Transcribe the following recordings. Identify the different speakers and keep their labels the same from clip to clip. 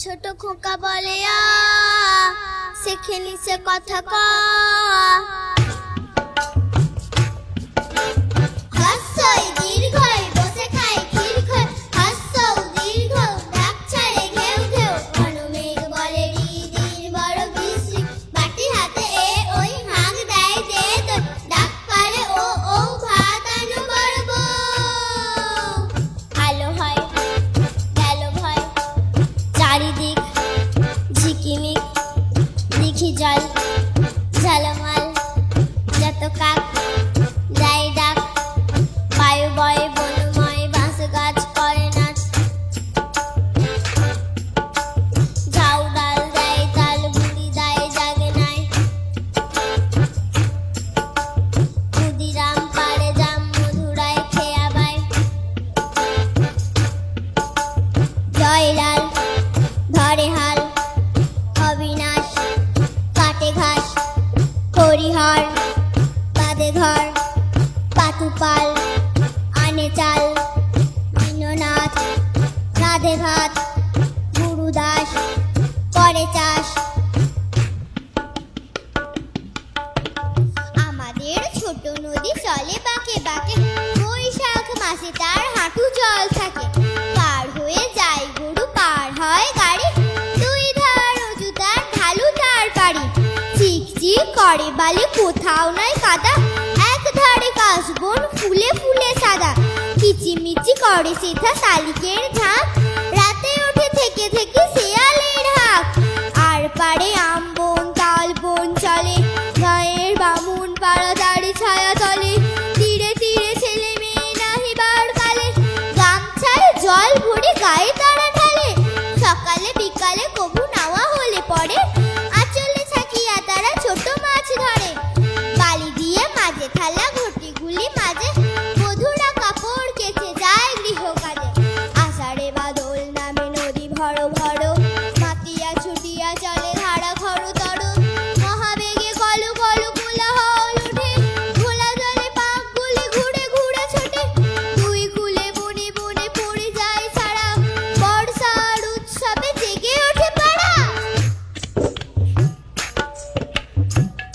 Speaker 1: ছোট খোকা বলে শেখেনি সে কথা ক হস্যই দীর্ঘই বসে খাই ক্ষীর খই হস্যও দীর্ঘ ডাক ছাড়ে ঘেউ ঘেউ অনুমেঘ বলে রিদির বড় বৃষ্টি বাটি হাতে ওই হাঁক দেয় দে তো ডাক পারে ও ভাত আনু বড় বউ আলো হয় গেল ভয় চারিদিক ঝিকিমিক দেখি জল ঝালমাল যত কাক যাই ডাক বায়ু বয় বনময় বাঁশ গাছ করে নাচ ঝাউ ডাল দেয় তাল বুড়ি দেয় জাগে নাই ক্ষুদিরাম পাড়ে জাম মধুরায় খেয়া বাই জয়লাল ধরে হাল অবিনাশ কাটে ঘাস হরিহর বাঁধে ঘর পাতুপাল আনে চাল দীননাথ রাধে ভাত গুরুদাস করে চাষ আমাদের ছোট নদী চলে বাঁকে বাঁকে বৈশাখ মাসে তার হাঁটু জল থাকে পার হয়ে যায় গরু পার হয় গাড়ি দুই ধার উঁচু তার ঢালু তার পাড়ি চিকচিক করে বালি কোথাও নাই কাদা এক ধারে কাশবন ফুলে ফুলে সাদা কিচিমিচি করে সেথা শালিকের ঝাঁক রাতে ওঠে থেকে থেকে শেয়ালের হাঁক আর পারে আমবন তালবন চলে গায়ের বামুন পাড়া দাড়ি ছায়া তলে তীরে তীরে ছেলে মেয়ে নাহিবার কালে গামছায় জল ভরে গায়ে তারা ঢালে সকালে বিকালে কবু নাওয়া হলে পড়ে আঁচলে ছাকিয়া তারা ছোট মাছ ধরে বালি দিয়ে মাঝে থালা ঘটিগুলি মাঝে বধুরা কাপড় কেচে যায় গৃহ কাজে আষাঢ়ে বাদল নামে নদী ভর ভর মাতিয়া ছুটিয়া চলে ধারা খরতর মহাবেগে কলু কলু কোলাহল ওঠে ঘোলা জলে পাকগুলি ঘুরে ঘুরে ছোটে দুই কুলে বনে বনে পড়ে যায় সারা বর্ষার উৎসবে জেগে ওঠে পাড়া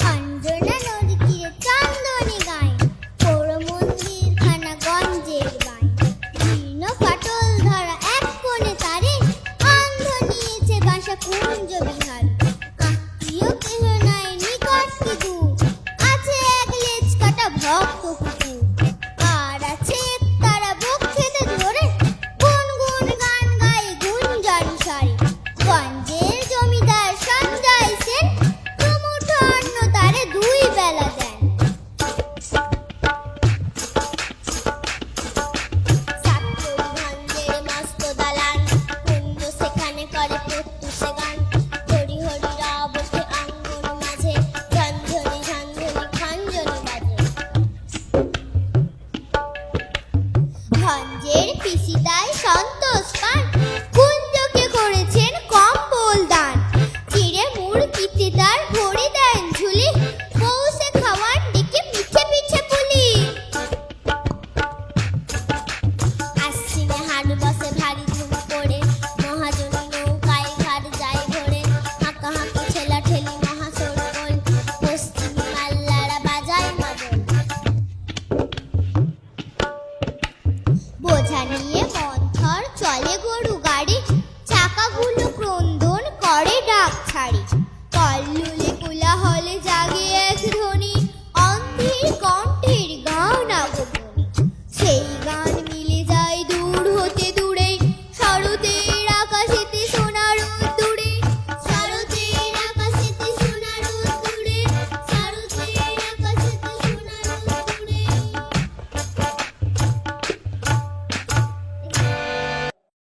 Speaker 1: অঞ্জনা নদী তীরে চান্দনী গায় পৌর মন্দির খানা গঞ্জের গায় জীর্ণ ফাটল ধরা এক কোণে তারে অন্ধ নিয়েছে বাসা কুঞ্জ